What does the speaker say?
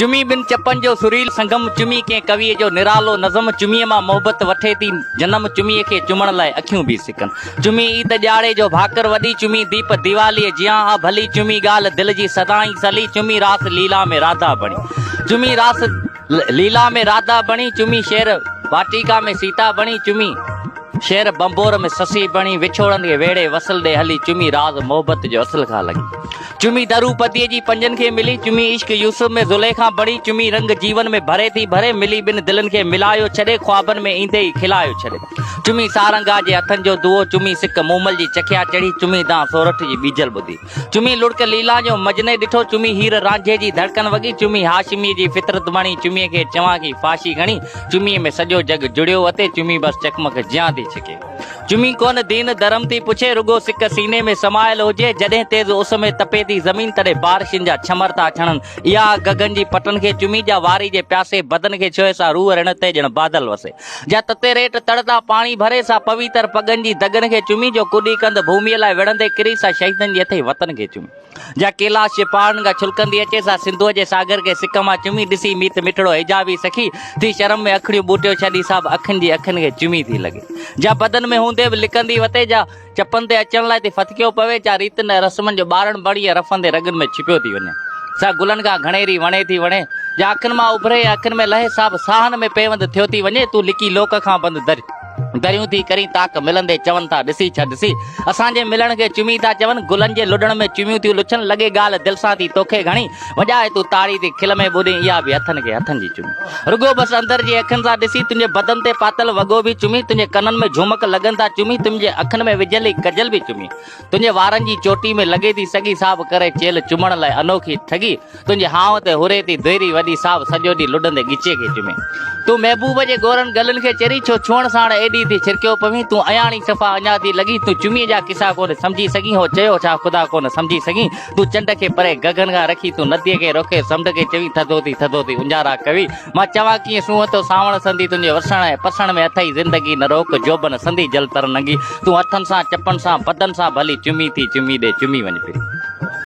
चुमी बिन चपन जो सुरील संगम, चुमी के कवि जो निरालो नज़म, चुमी मां मोहब्बत वठे थी जन्म, चुमी के चुमण लाइ अखियूं भी सिकन। चुमी ईद ॼाणे जो भाकर वॾी, चुमी दीप दिवाली जियां आ भली, चुमी ॻाल्हि दिल जी सदाई सली, चुमी रास लीला में राधा बणी, चुमी रास लीला में राधा बणी, चुमी शेर वाटिका में सीता बणी, चुमी शेर बंबोर में ससी बणी, विछोड़न के वेड़े वसल दे हली, चुमी राज मोहब्बत जो असल खां लगी। चुमी दरूपतीअ जी पंजन के मिली, चुमी इश्क यूसुफ में ज़ुलेखा बड़ी, चुमी रंग जीवन में भरे थी भरे, मिली बिन दिलन के मिलायो छड़े, ख्वाबन में ईंदे ही खिलायो छड़े। चुमी सारंगा जे हथन जो दुओ, चुमी सिक मूमल जी चखिया चढ़ी, चुमी दां सोरठ जी बीजल बुधी, चुमी लुड़क लीला जो मजने ॾिठो, चुमी हीर रांझे जी धड़कन वगी, चुमी हाशिमी जी फितरत बणी, चुमी के चवां की फाशी घणी, चुमी में सॼो जग जुड़ियो अते, चुमी बस चकमक ज्यां थी छिके। चुमी कोन दीन धर्म थी पुछे, रुगो सिक सीने में समायल हुजे, जॾहिं तेज़ उस में तपे थी ज़मीन, तॾहिं बारिशुनि जा छमर था छणनि, इहा गगन जी पटन खे, चुमी जा वारी जे प्यासे बदन खे छुए सा रूह रण ते ॼण बादल वसे, जा तते रेट तड़ता पाणी भरे सा पवित्र पगन जी दगन खे, चुमी जो कुॾी कंद भूमिअ लाइ विढ़ंदे किरी सा शहीदनि जे हथे वतन खे, चुमी जा कैलाश जे पहाड़नि खां छुलकंदी अचे सा सिंधुअ जे सागर के सिक मां, चुमी ॾिसी मीत मिठड़ो हिजाबी सखी थी शर्म में अखड़ियूं बूटियो छॾी सा अखियुनि जी अखियुनि खे चुमी थी लॻे, जा बदन में हूंदे बि लिकंदी वते, जा चपन ते अचण लाइ ते फतकियो पवे, जा रीतनि ऐं रस्मनि जो ॿारनि बड़ी रफ़ंदे रगनि में छिपियो थी वञे, सा गुलनि खां घणेरी वणे थी वणे, जा अखियुनि मां उभरे अखियुनि में लहे साब साहन में पेवंद थियो थी वञे, तूं लिकी लोक खां बंदि दरियूं थी करी ताक मिलंदे चवनि था ॾिसी छा ॾिसी, असांजे मिलण खे चुमी था चवनि, गुलनि जे लुॾण में चुमियूं थियूं लुछनि, लॻे ॻाल्हि दिलि सां थी तोखे घणी, वॼाए तूं ताड़ी थी खिल में ॿुधी, इहा बि हथनि खे हथनि जी चुमी, रुगो बसि अंदरि जी अखियुनि सां ॾिसी, तुंहिंजे बदन ते पातल वॻो बि चुमी, तुंहिंजे कननि में झुमक लॻनि था चुमी, तुंहिंजे अखियुनि में विझियल कजल बि चुमी, तुंहिंजे वारनि जी चोटी में लॻे थी सॻी साब करे चेल चुमण लाइ अनोखी ठगी, तुंहिंजे हाव ते हुरे थी देरी वॾी साब सॼो ॾींहुं लुॾंदे ॻिचे खे चुमे, तूं महबूब जे गोरनि गलनि खे चरी, छो छुअण साण एॾी थी छिरकियो पवी, तूं अयाणी सफ़ा अञा थी लॻी, तूं चुमीअ जा किसा कोन सम्झी सघी, हो चयो छा ख़ुदा कोन सम्झी सघी, तूं चंड खे परे गगन खां रखी, तूं नदीअ खे रोके समुंड खे चवी, थधो थी उंजारा कवी, मां चवां कीअं सूंहं तो सावण संधी, तुंहिंजे वसण ऐं पसण में अथई ज़िंदगी न रोक जोबन संधी जल तर नंगी, तूं हथनि सां चपनि सां बदन सां भली चुमी थी चुमी ॾे चुमी वञ फिरी।